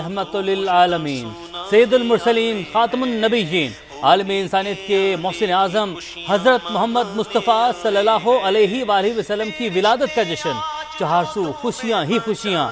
रहमतुल लिल आलमीन सैयदुल मुरसलीन खातमुन नबीयीन आलमी इंसानियत के मोहसिन आज़म हज़रत मोहम्मद मुस्तफ़ा सल्लल्लाहु अलैहि वसल्लम की विलादत का जश्न। 400 खुशियाँ ही खुशियाँ,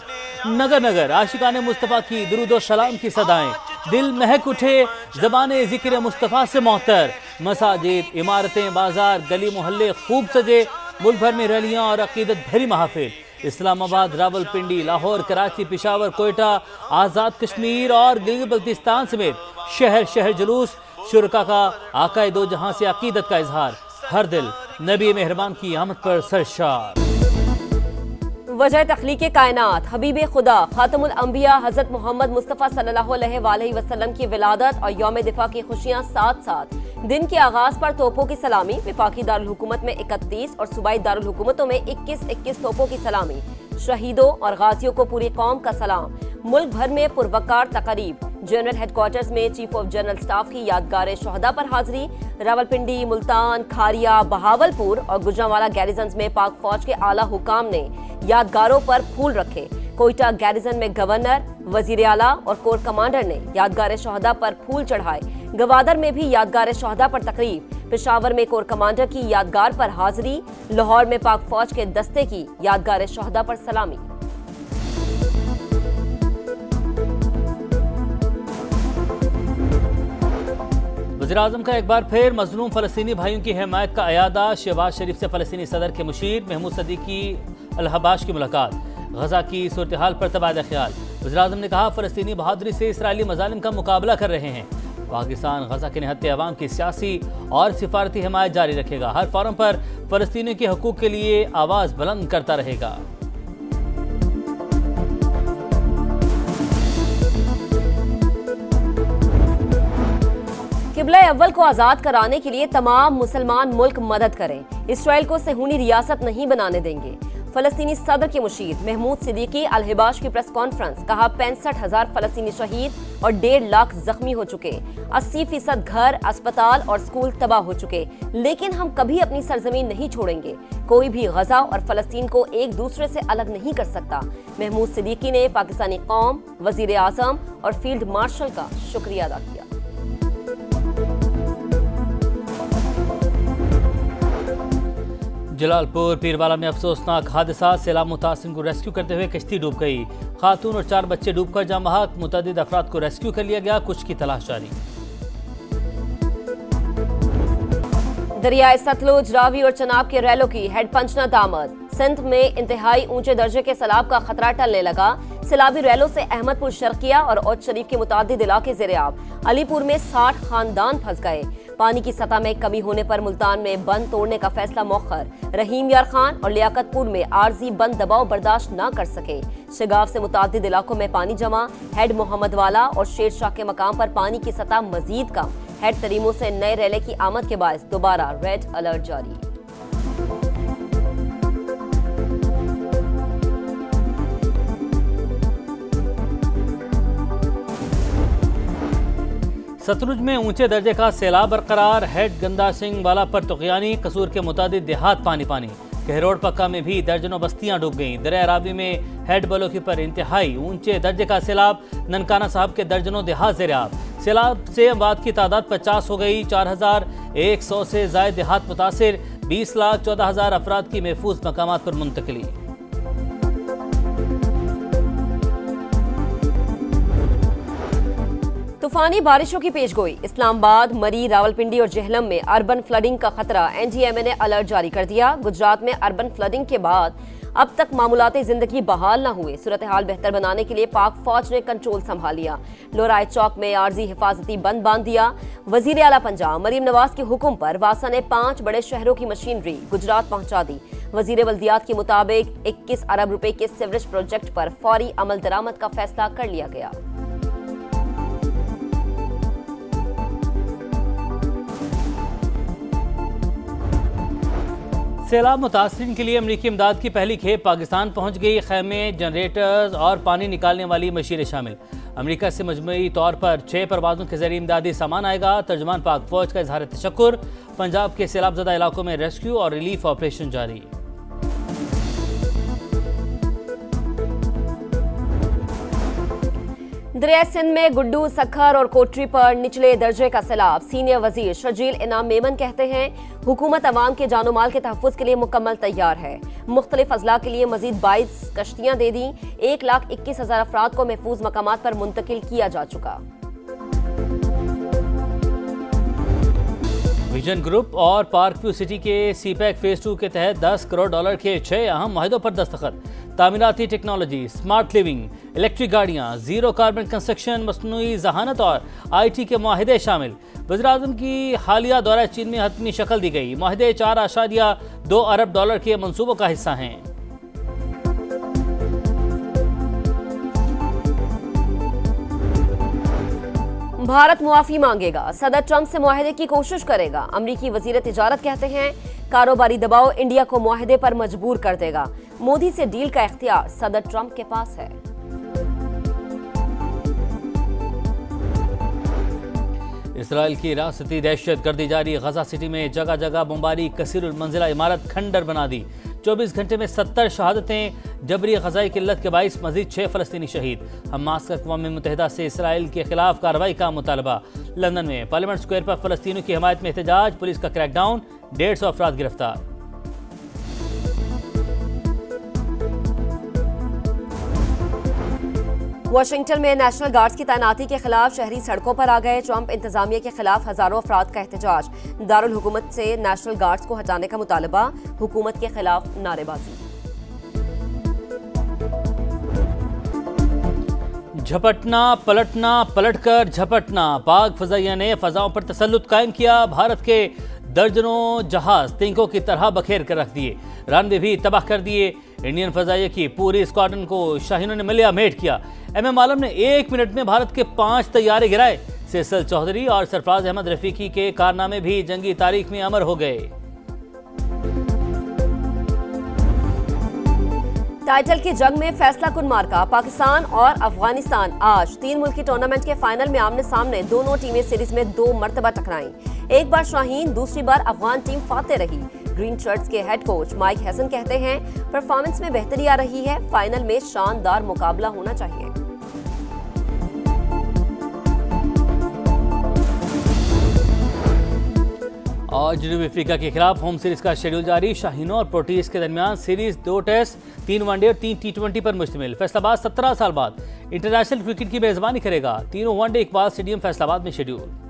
नगर नगर आशिकाने मुस्तफ़ा की दुरूद सलाम की सदाएं, दिल महक उठे ज़बाने ज़िक्र मुस्तफ़ा से मोहतर। मसाजिद, इमारतें, बाजार, गली मोहल्ले खूब सजे, मुल्क भर में रैलियाँ और अकीदत भरी महफिल। इस्लामाबाद, रावलपिंडी, लाहौर, कराची, पेशावर, कोयटा, आज़ाद कश्मीर और गिलगित बल्तिस्तान समेत शहर शहर जुलूस, शुरका का आकाए दो जहां से अकीदत का इजहार। हर दिल नबी मेहरबान की आमद पर सरशार। वजह तख्लीक कायनात हबीब खुदा खातमुल अंबिया हज़रत मोहम्मद मुस्तफ़ा सल्लल्लाहु अलैहि वसल्लम की विलादत और यौम दिफा की खुशियाँ साथ साथ। दिन के आगाज पर तोपों की सलामी, विफाकी दारुल हुकूमत में 31 और सूबाई दारुल हुकूमतों में 21 तोपों की सलामी। शहीदों और गाजियों को पूरी कौम का सलाम। मुल्क भर में पुरवकार तकरीब। जनरल हेडक्वार्टर्स में चीफ ऑफ जनरल स्टाफ की यादगार शोहदा पर हाजिरी। रावलपिंडी, मुल्तान, खारिया, बहावलपुर और गुजरांवाला गैरिजन्स में पाक फौज के आला हुकाम ने यादगारों पर फूल रखे। कोयटा गैरिजन में गवर्नर, वजीर आला और कोर कमांडर ने यादगार शोहदा पर फूल चढ़ाए। गवादर में भी यादगार शोहदा पर तकरीब। पेशावर में कोर कमांडर की यादगार पर हाजिरी। लाहौर में पाक फौज के दस्ते की यादगार शोहदा पर सलामी। वज़ीर-ए-आज़म का एक बार फिर मज़लूम फ़लस्तीनी भाइयों की हिमायत का अयादा। शहबाज शरीफ से फ़लस्तीनी सदर के मुशीर महमूद सदीकी अल-हबाश की मुलाकात। गजा की सूरत हाल पर तबादला ख्याल। वज़ीर-ए-आज़म ने कहा फ़लस्तीनी बहादुरी से इसराइली मज़ालिम का मुकाबला कर रहे हैं। पाकिस्तान गजा के निहत्ते अवाम की सियासी और सिफारती हिमायत जारी रखेगा। हर फोरम पर फ़लस्तीनियों के हकूक़ के लिए आवाज़ बुलंद करता रहेगा। किबला अव्वल को आज़ाद कराने के लिए तमाम मुसलमान मुल्क मदद करें। इसराइल को सेहूनी रियासत नहीं बनाने देंगे। फ़लस्तीनी सदर के मुशीर महमूद सिद्दीकी अल-हिबाश की प्रेस कॉन्फ्रेंस। कहा 65,000 फ़लस्तीनी शहीद और 1.5 लाख जख्मी हो चुके। 80% घर, अस्पताल और स्कूल तबाह हो चुके। लेकिन हम कभी अपनी सरजमीन नहीं छोड़ेंगे। कोई भी गजा और फ़लस्तीन को एक दूसरे से अलग नहीं कर सकता। महमूद सिद्दीकी ने पाकिस्तानी कौम, वज़ीर आज़म और फील्ड मार्शल का शुक्रिया अदा किया। जलालपुर पीरवाला में अफसोसनाक हादसा। सैलाब मुतासिर को रेस्क्यू करते हुए कश्ती डूब गई। खातून और 4 बच्चे डूबकर जाम बहक। मुतअद्दिद अफराद को रेस्क्यू कर लिया गया, कुछ की तलाश जारी। दरियाए सतलुज, रावी और चनाब के रैलों की हेड पंचना दामद। सिंध में इंतहाई ऊंचे दर्जे के सैलाब का खतरा टलने लगा। सैलाबी रैलों से अहमदपुर शर्किया और औद शरीफ के मुतादिद इलाके ज़ेर-ए-आब। अलीपुर में 60 खानदान फंस गए। पानी की सतह में कमी होने पर मुल्तान में बंद तोड़ने का फैसला मौखर। रहीम यार खान और लियाकतपुर में आर्जी बंद दबाव बर्दाश्त न कर सके। शिगाव से मुतादिद इलाकों में पानी जमा। हेड मोहम्मद वाला और शेर शाह के मकाम पर पानी की सतह मजीद कम। हेड तरीमों से नए रैले की आमद के बायस दोबारा रेड अलर्ट जारी। सतलुज में ऊंचे दर्जे का सैलाब बरकरार। हेड गंदा सिंह वाला पर तुगयानी। कसूर के मुतादिद देहात पानी पानी। कहरोड़ पक्का में भी दर्जनों बस्तियां डूब गईं। दरिया रावी में हेड बलोकी पर इंतहाई ऊंचे दर्जे का सैलाब। ननकाना साहब के दर्जनों देहात ज़ेर-ए-आब। सैलाब से अमवात की तादाद 50 हो गई। 4,100 से ज़ायद देहात मुतासिर। 20,14,000 अफराद की महफूज मकामात पर मुंतकली। तूफानी बारिशों की पेशगोई। इस्लामाबाद, मरी, रावलपिंडी और जेहलम में अर्बन फ्लडिंग का खतरा। एनजीएमए ने अलर्ट जारी कर दिया। गुजरात में अर्बन फ्लडिंग के बाद अब तक मामूलाती जिंदगी बहाल न हुए। सूरत हाल बेहतर बनाने के लिए पाक फौज ने कंट्रोल संभाल लिया। लोराय चौक में आर्जी हिफाजती बंद बांध दिया। वजीर आला पंजाब मरीम नवाज के हुक्म पर वासा ने 5 बड़े शहरों की मशीनरी गुजरात पहुंचा दी। वजीर बल्दियात के मुताबिक 21 अरब रुपए के सीवरेज प्रोजेक्ट पर फौरी अमल दरामद का फैसला कर लिया गया। सैलाब मुतासरीन के लिए अमरीकी इमदाद की पहली खेप पाकिस्तान पहुंच गई। खैमे, जनरेटर्स और पानी निकालने वाली मशीनें शामिल। अमरीका से मजमूई तौर पर 6 परवाज़ों के जरिए इमदादी सामान आएगा। तर्जुमान पाक फौज का इजहार तशक्कुर। पंजाब के सैलाबज़दा इलाकों में रेस्क्यू और रिलीफ ऑपरेशन जारी। दरिया सिंध में गुड्डू, सखर और कोटरी पर निचले दर्जे का सैलाब। सीनियर वजीर शर्जील इनाम मेमन कहते हैं हुकूमत अवाम के जानो माल के तहफ़्फ़ुज़ के लिए मुकम्मल तैयार है। मुख्तलिफ अजला के लिए मजीद 22 कश्तियाँ दे दी। 1,21,000 अफराद को महफूज मकामात पर मुंतकिल किया जा चुका। विजन ग्रुप और पार्क व्यू सिटी के सीपैक फेज 2 के तहत $10 करोड़ के 6 अहम माहिदों पर दस्तखत। तामीराती टेक्नोलॉजी, स्मार्ट लिविंग, इलेक्ट्रिक गाड़ियाँ, जीरो कार्बन कंस्ट्रक्शन, मसनूई जहानत और IT के माहिदे शामिल। वज़ीर-ए-आज़म की हालिया दौरा चीन में हतमी शक्ल दी गई। माहिदे $4.2 अरब के मंसूबों का हिस्सा हैं। भारत मुआफी मांगेगा, सदर ट्रंप से मुआहदे की कोशिश करेगा। अमरीकी वजीर तिजारत कहते हैं कारोबारी दबाव इंडिया को मुआहदे पर मजबूर कर देगा। मोदी से डील का इख्तियार सदर ट्रंप के पास है। इसराइल की रियासती दहशत गर्दी जारी। गजा सिटी में जगह जगह बमबारी, कसीरुल मंजिला इमारत खंडर बना दी। 24 घंटे में 70 शहादतें। जबरी ग़ज़ाई किल्लत के बाइस मजीद 6 फ़लस्तीनी शहीद। हमास का अक़वाम मुत्तहिदा से इसराइल के खिलाफ कार्रवाई का मुतालबा। लंदन में पार्लियामेंट स्क्वायर पर फ़लस्तीनियों की हिमायत में एहतजाज। पुलिस का क्रैकडाउन, 150 अफराद गिरफ्तार। वाशिंगटन में नेशनल गार्ड्स की तैनाती के खिलाफ शहरी सड़कों पर आ गए। ट्रंप इंतजामिया के खिलाफ हजारों अफराद का एहतजाज। दारुल हुकूमत से नेशनल गार्ड्स को हटाने का मुतालबा। हुकूमत के खिलाफ नारेबाजी। झपटना पलटना, पलटकर झपटना। पाक फजाइया ने फजाओं पर तसल्लुत कायम किया। भारत के दर्जनों जहाज तिनकों की तरह बखेर कर रख दिए। रनवे भी तबाह कर दिए। इंडियन फजाइया की पूरी स्क्वाड्रन को शाहीनों ने मिलिया मेट किया। MM आलम ने 1 मिनट में भारत के 5 तैयारे गिराए। फैसल चौधरी और सरफराज अहमद रफीकी के कारनामे भी जंगी तारीख में अमर हो गए। टाइटल की जंग में फैसला कुन मार्का। पाकिस्तान और अफगानिस्तान आज 3 मुल्की टूर्नामेंट के फाइनल में आमने सामने। दोनों टीमें सीरीज में 2 मरतबा टकराईं। एक बार शाहीन, दूसरी बार अफगान टीम फाते रही। ग्रीन शर्ट्स के हेड कोच माइक हैसन कहते हैं परफॉर्मेंस में बेहतरी आ रही है। फाइनल में शानदार मुकाबला होना चाहिए। आज जनूबी अफ्रीका के खिलाफ होम सीरीज का शेड्यूल जारी। शाहीनों और प्रोटीज के दरमियान सीरीज 2 टेस्ट, 3 वनडे और 3 T20 पर मुश्तमिल। फैसलाबाद 17 साल बाद इंटरनेशनल क्रिकेट की मेजबानी करेगा। तीनों वनडे इकबाल स्टेडियम फैसलाबाद में शेड्यूल।